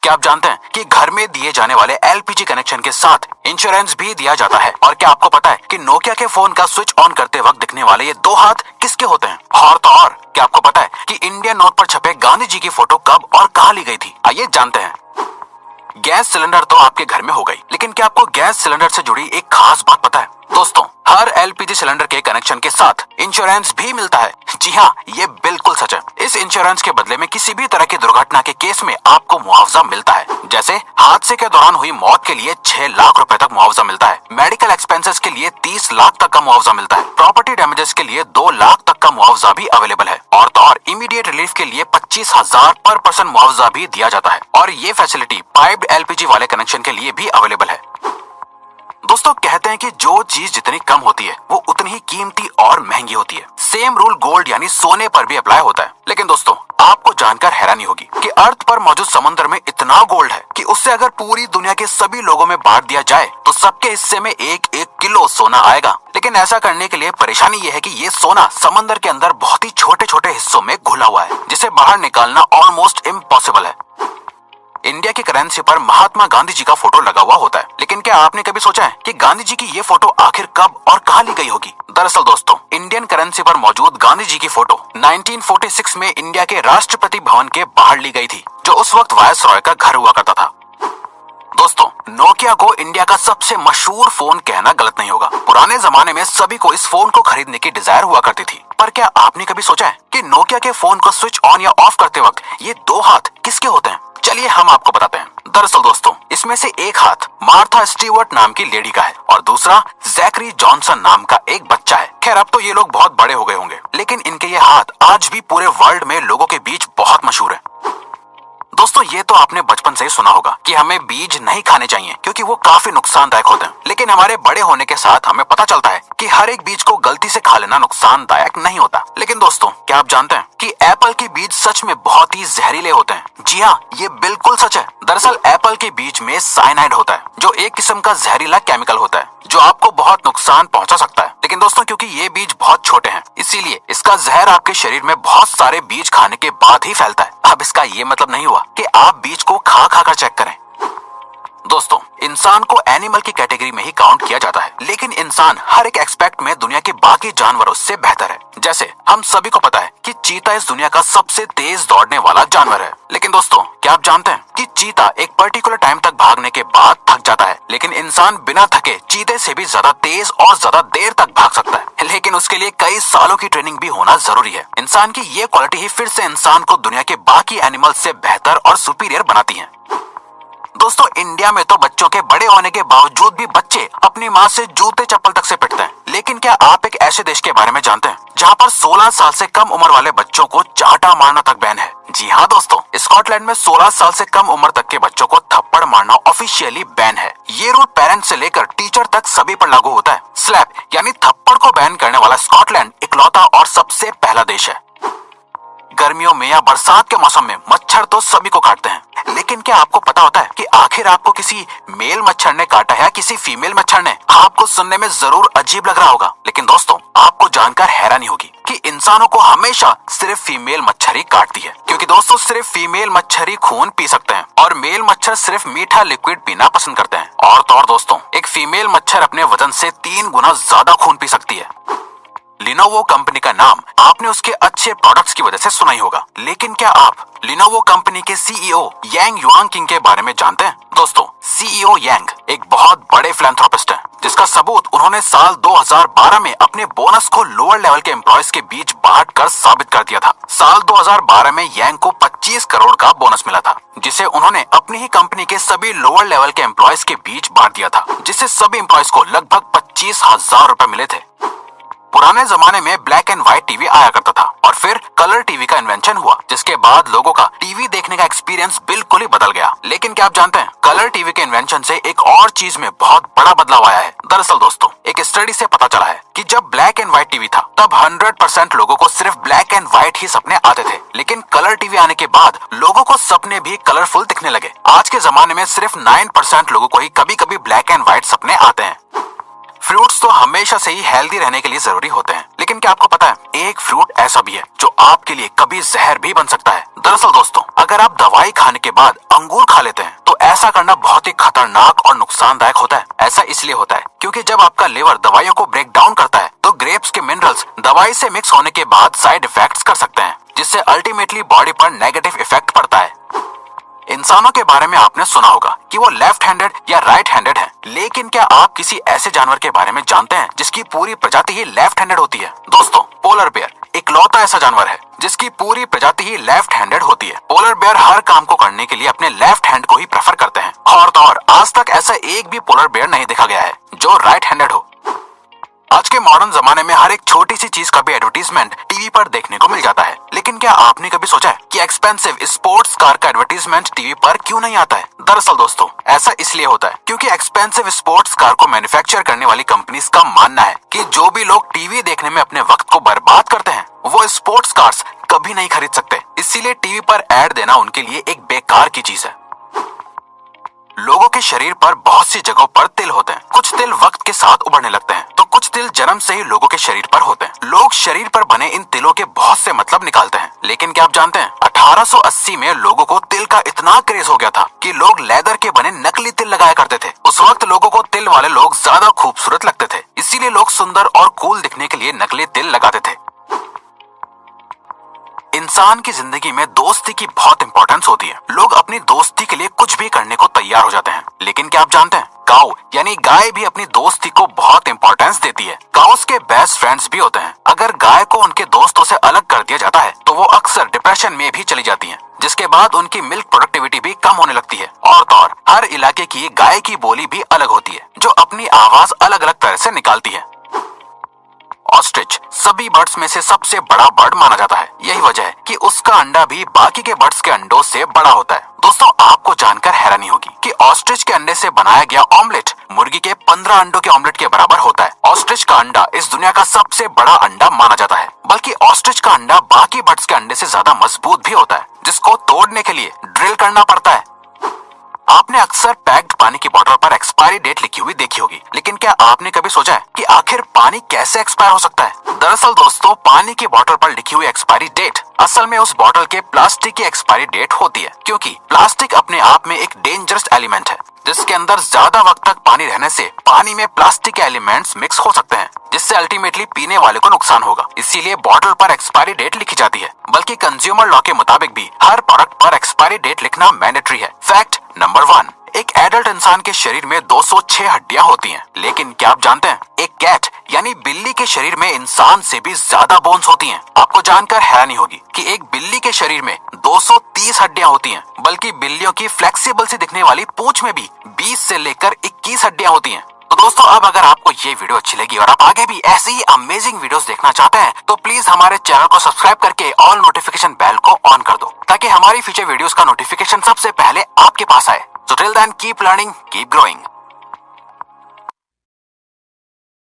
क्या आप जानते हैं कि घर में दिए जाने वाले एलपीजी कनेक्शन के साथ इंश्योरेंस भी दिया जाता है? और क्या आपको पता है कि नोकिया के फोन का स्विच ऑन करते वक्त दिखने वाले ये 2 हाथ किसके होते हैं? और तो और क्या आपको पता है कि इंडियन नोट पर छपे गांधी जी की फोटो कब और कहां ली गई थी? आइए जानते हैं। गैस सिलेंडर तो आपके घर में हो गई, लेकिन क्या आपको गैस सिलेंडर से जुड़ी एक खास बात पता है? दोस्तों, हर एलपीजी सिलेंडर के कनेक्शन के साथ इंश्योरेंस भी मिलता है। जी हाँ, ये बिल्कुल सच है। इस इंश्योरेंस के बदले में किसी भी तरह की दुर्घटना के केस में आपको मुआवजा मिलता है। जैसे हादसे के दौरान हुई मौत के लिए 6 लाख रुपए तक मुआवजा मिलता है। मेडिकल एक्सपेंसेस के लिए 30 लाख तक का मुआवजा मिलता है। प्रॉपर्टी डैमेजेस के लिए 2 लाख तक का मुआवजा भी अवेलेबल है। और तो और इमीडिएट रिलीफ के लिए 25,000 पर पर्सन मुआवजा भी दिया जाता है। और ये फैसिलिटी पाइप्ड एलपीजी वाले कनेक्शन के लिए भी अवेलेबल है। दोस्तों, कहते हैं कि जो चीज जितनी कम होती है वो उतनी ही कीमती और महंगी होती है। सेम रूल गोल्ड यानी सोने पर भी अप्लाई होता है। लेकिन दोस्तों, आपको जानकर हैरानी होगी कि अर्थ पर मौजूद समुद्र में इतना गोल्ड है कि उससे अगर पूरी दुनिया के सभी लोगों में बांट दिया जाए तो सबके हिस्से में 1-1 किलो सोना आएगा। लेकिन ऐसा करने के लिए परेशानी ये है कि ये सोना समंदर के अंदर बहुत ही छोटे छोटे हिस्सों में घुला हुआ है, जिसे बाहर निकालना ऑलमोस्ट इम्पॉसिबल है। इंडिया की करेंसी पर महात्मा गांधी जी का फोटो लगा हुआ होता है, लेकिन क्या आपने कभी सोचा है कि गांधी जी की ये फोटो आखिर कब और कहां ली गई होगी? दरअसल दोस्तों, इंडियन करेंसी पर मौजूद गांधी जी की फोटो 1946 में इंडिया के राष्ट्रपति भवन के बाहर ली गई थी, जो उस वक्त वायसरॉय का घर हुआ करता था। दोस्तों, नोकिया को इंडिया का सबसे मशहूर फोन कहना गलत नहीं होगा। पुराने जमाने में सभी को इस फोन को खरीदने की डिजायर हुआ करती थी। पर क्या आपने कभी सोचा है कि नोकिया के फोन को स्विच ऑन या ऑफ करते वक्त ये 2 हाथ किसके होते हैं? चलिए हम आपको बताते हैं। दरअसल दोस्तों, इसमें से एक हाथ मार्था स्टीवर्ट नाम की लेडी का है और दूसरा जैकरी जॉनसन नाम का एक बच्चा है। खैर, अब तो ये लोग बहुत बड़े हो गए होंगे, लेकिन इनके ये हाथ आज भी पूरे वर्ल्ड में लोगों के बीच बहुत मशहूर है। दोस्तों, ये तो आपने बचपन से ही सुना होगा कि हमें बीज नहीं खाने चाहिए क्योंकि वो काफी नुकसानदायक होते हैं। लेकिन हमारे बड़े होने के साथ हमें पता चलता है कि हर एक बीज को गलती से खा लेना नुकसानदायक नहीं होता। लेकिन दोस्तों, क्या आप जानते हैं कि एप्पल के बीज सच में बहुत ही जहरीले होते हैं? जी हाँ, ये बिल्कुल सच है। दरअसल एप्पल के बीज में साइनाइड होता है, जो एक किस्म का जहरीला केमिकल होता है जो आपको बहुत नुकसान पहुंचा सकता है। लेकिन दोस्तों, क्योंकि ये बीज बहुत छोटे हैं, इसीलिए इसका जहर आपके शरीर में बहुत सारे बीज खाने के बाद ही फैलता है। अब इसका ये मतलब नहीं हुआ कि आप बीज को खा खा कर चेक करें। दोस्तों, इंसान को एनिमल की कैटेगरी में ही काउंट किया जाता है, लेकिन इंसान हर एक एस्पेक्ट में दुनिया के बाकी जानवरों से बेहतर है। जैसे हम सभी को पता है कि चीता इस दुनिया का सबसे तेज दौड़ने वाला जानवर है। लेकिन दोस्तों, क्या आप जानते हैं कि चीता एक पर्टिकुलर टाइम तक भागने के बाद थक जाता है, लेकिन इंसान बिना थके चीते से भी ज्यादा तेज और ज्यादा देर तक भाग सकता है। लेकिन उसके लिए कई सालों की ट्रेनिंग भी होना जरूरी है। इंसान की ये क्वालिटी ही फिर से इंसान को दुनिया के बाकी एनिमल से बेहतर और सुपीरियर बनाती है। दोस्तों, इंडिया में तो बच्चों के बड़े होने के बावजूद भी बच्चे अपनी माँ से जूते चप्पल तक से पिटते हैं। लेकिन क्या आप एक ऐसे देश के बारे में जानते हैं जहाँ पर 16 साल से कम उम्र वाले बच्चों को चांटा मारना तक बैन है? जी हाँ दोस्तों, स्कॉटलैंड में 16 साल से कम उम्र तक के बच्चों को थप्पड़ मारना ऑफिशियली बैन है। ये रूल पेरेंट्स से लेकर टीचर तक सभी पर लागू होता है। स्लैप यानी थप्पड़ को बैन करने वाला स्कॉटलैंड इकलौता और सबसे पहला देश है। गर्मियों में या बरसात के मौसम में मच्छर तो सभी को काटते हैं, लेकिन क्या आपको पता होता है कि आखिर आपको किसी मेल मच्छर ने काटा है या किसी फीमेल मच्छर ने? आपको सुनने में जरूर अजीब लग रहा होगा, लेकिन दोस्तों, आपको जानकर हैरानी होगी कि इंसानों को हमेशा सिर्फ फीमेल मच्छर ही काटती है। क्योंकि दोस्तों, सिर्फ फीमेल मच्छर ही खून पी सकते हैं और मेल मच्छर सिर्फ मीठा लिक्विड पीना पसंद करते हैं। और तो और दोस्तों, एक फीमेल मच्छर अपने वजन से 3 गुना ज्यादा खून पी सकती है। लिनोवो कंपनी का नाम आपने उसके अच्छे प्रोडक्ट्स की वजह से सुना ही होगा, लेकिन क्या आप लिनोवो कंपनी के सीईओ यांग युआंकिंग के बारे में जानते हैं? दोस्तों, सीईओ यांग एक बहुत बड़े फिलैंथ्रोपिस्ट हैं, जिसका सबूत उन्होंने साल 2012 में अपने बोनस को लोअर लेवल के एम्प्लॉयज के बीच बांट कर साबित कर दिया था। साल 2012 में यांग को 25 करोड़ का बोनस मिला था, जिसे उन्होंने अपनी ही कंपनी के सभी लोअर लेवल के एम्प्लॉयज के बीच बांट दिया था, जिससे सभी एम्प्लॉयज को लगभग 25,000 रुपए मिले थे। पुराने जमाने में ब्लैक एंड व्हाइट टीवी आया करता था और फिर कलर टीवी का इन्वेंशन हुआ, जिसके बाद लोगों का टीवी देखने का एक्सपीरियंस बिल्कुल ही बदल गया। लेकिन क्या आप जानते हैं, कलर टीवी के इन्वेंशन से एक और चीज में बहुत बड़ा बदलाव आया है। दरअसल दोस्तों, एक स्टडी से पता चला है कि जब ब्लैक एंड व्हाइट टीवी था तब 100% लोगों को सिर्फ ब्लैक एंड व्हाइट ही सपने आते थे, लेकिन कलर टीवी आने के बाद लोगों को सपने भी कलरफुल दिखने लगे। आज के जमाने में सिर्फ 9% लोगों को ही कभी कभी ब्लैक एंड व्हाइट सपने आते हैं। फ्रूट्स तो हमेशा से ही हेल्दी रहने के लिए जरूरी होते हैं, लेकिन क्या आपको पता है एक फ्रूट ऐसा भी है जो आपके लिए कभी जहर भी बन सकता है। दरअसल दोस्तों, अगर आप दवाई खाने के बाद अंगूर खा लेते हैं तो ऐसा करना बहुत ही खतरनाक और नुकसानदायक होता है। ऐसा इसलिए होता है क्योंकि जब आपका लिवर दवाइयों को ब्रेक डाउन करता है तो ग्रेप्स के मिनरल्स दवाई से मिक्स होने के बाद साइड इफेक्ट्स कर सकते हैं, जिससे अल्टीमेटली बॉडी पर नेगेटिव इफेक्ट पड़ता है। इंसानों के बारे में आपने सुना होगा कि वो लेफ्ट हैंडेड या राइट हैंडेड है, लेकिन क्या आप किसी ऐसे जानवर के बारे में जानते हैं जिसकी पूरी प्रजाति ही लेफ्ट हैंडेड होती है? दोस्तों, पोलर बेयर इकलौता ऐसा जानवर है जिसकी पूरी प्रजाति ही लेफ्ट हैंडेड होती है। पोलर बेयर हर काम को करने के लिए अपने लेफ्ट हैंड को ही प्रेफर करते हैं, और तो और आज तक ऐसा एक भी पोलर बेयर नहीं देखा गया है जो राइट हैंडेड हो। आज के मॉडर्न जमाने में हर एक छोटी सी चीज का भी एडवर्टीजमेंट टीवी पर देखने को मिल जाता है, लेकिन क्या आपने कभी सोचा है कि एक्सपेंसिव स्पोर्ट्स कार का एडवर्टीजमेंट टीवी पर क्यों नहीं आता है? दरअसल दोस्तों, ऐसा इसलिए होता है क्योंकि एक्सपेंसिव स्पोर्ट्स कार को मैन्युफैक्चर करने वाली कंपनीज का मानना है कि जो भी लोग टीवी देखने में अपने वक्त को बर्बाद करते हैं वो स्पोर्ट्स कार्स कभी नहीं खरीद सकते, इसीलिए टीवी पर ऐड देना उनके लिए एक बेकार की चीज है। लोगों के शरीर पर बहुत सी जगहों पर तिल होते हैं। कुछ तिल वक्त के साथ उभरने लगते हैं तो कुछ तिल जन्म से ही लोगों के शरीर पर होते हैं। लोग शरीर पर बने इन तिलों के बहुत से मतलब निकालते हैं, लेकिन क्या आप जानते हैं 1880 में लोगों को तिल का इतना क्रेज हो गया था कि लोग लेदर के बने नकली तिल लगाया करते थे। उस वक्त लोगों को तिल वाले लोग ज्यादा खूबसूरत लगते थे, इसीलिए लोग सुंदर और कूल दिखने के लिए नकली तिल लगाते थे। इंसान की जिंदगी में दोस्ती की बहुत इंपॉर्टेंस होती है। लोग अपनी दोस्ती के लिए कुछ भी करने को तैयार हो जाते हैं, लेकिन क्या आप जानते हैं काऊ यानी गाय भी अपनी दोस्ती को बहुत इंपॉर्टेंस देती है। काउस के बेस्ट फ्रेंड्स भी होते हैं। अगर गाय को उनके दोस्तों से अलग कर दिया जाता है तो वो अक्सर डिप्रेशन में भी चली जाती हैं, जिसके बाद उनकी मिल्क प्रोडक्टिविटी भी कम होने लगती है। और तो और हर इलाके की गाय की बोली भी अलग होती है जो अपनी आवाज अलग अलग तरह से निकालती है। ऑस्ट्रिच सभी बर्ड्स में से सबसे बड़ा बर्ड माना जाता है। यही वजह है कि उसका अंडा भी बाकी के बर्ड्स के अंडों से बड़ा होता है। दोस्तों, आपको जानकर हैरानी होगी कि ऑस्ट्रिच के अंडे से बनाया गया ऑमलेट मुर्गी के 15 अंडों के ऑमलेट के बराबर होता है। ऑस्ट्रिच का अंडा इस दुनिया का सबसे बड़ा अंडा माना जाता है, बल्कि ऑस्ट्रिच का अंडा बाकी बर्ड्स के अंडे से ज्यादा मजबूत भी होता है, जिसको तोड़ने के लिए ड्रिल करना पड़ता है। आपने अक्सर पैक्ड पानी की बोतल पर एक्सपायरी डेट लिखी हुई देखी होगी, लेकिन क्या आपने कभी सोचा है कि आखिर पानी कैसे एक्सपायर हो सकता है? दरअसल दोस्तों, पानी की बोतल पर लिखी हुई एक्सपायरी डेट असल में उस बोतल के प्लास्टिक की एक्सपायरी डेट होती है, क्योंकि प्लास्टिक अपने आप में एक डेंजरस एलिमेंट है जिसके अंदर ज्यादा वक्त तक पानी रहने से पानी में प्लास्टिक के एलिमेंट्स मिक्स हो सकते हैं, जिससे अल्टीमेटली पीने वाले को नुकसान होगा। इसीलिए बोतल पर एक्सपायरी डेट लिखी जाती है, बल्कि कंज्यूमर लॉ के मुताबिक भी हर प्रोडक्ट पर एक्सपायरी डेट लिखना मैंडेटरी है। फैक्ट नंबर 1, एक एडल्ट इंसान के शरीर में 206 हड्डियां होती हैं, लेकिन क्या आप जानते हैं एक कैट यानी बिल्ली के शरीर में इंसान से भी ज्यादा बोन्स होती हैं। आपको जानकर हैरानी होगी कि एक बिल्ली के शरीर में 230 हड्डियां होती हैं, बल्कि बिल्लियों की फ्लेक्सिबल सी दिखने वाली पूंछ में भी 20 से लेकर 21 हड्डियां होती हैं। तो दोस्तों, अब अगर आपको ये वीडियो अच्छी लगी और आप आगे भी ऐसी ही अमेजिंग वीडियोस देखना चाहते हैं तो प्लीज हमारे चैनल को सब्सक्राइब करके ऑल नोटिफिकेशन बेल को ऑन कर दो, ताकि हमारी फ्यूचर वीडियोस का नोटिफिकेशन सबसे पहले आपके पास आए। So till then, keep learning, keep growing.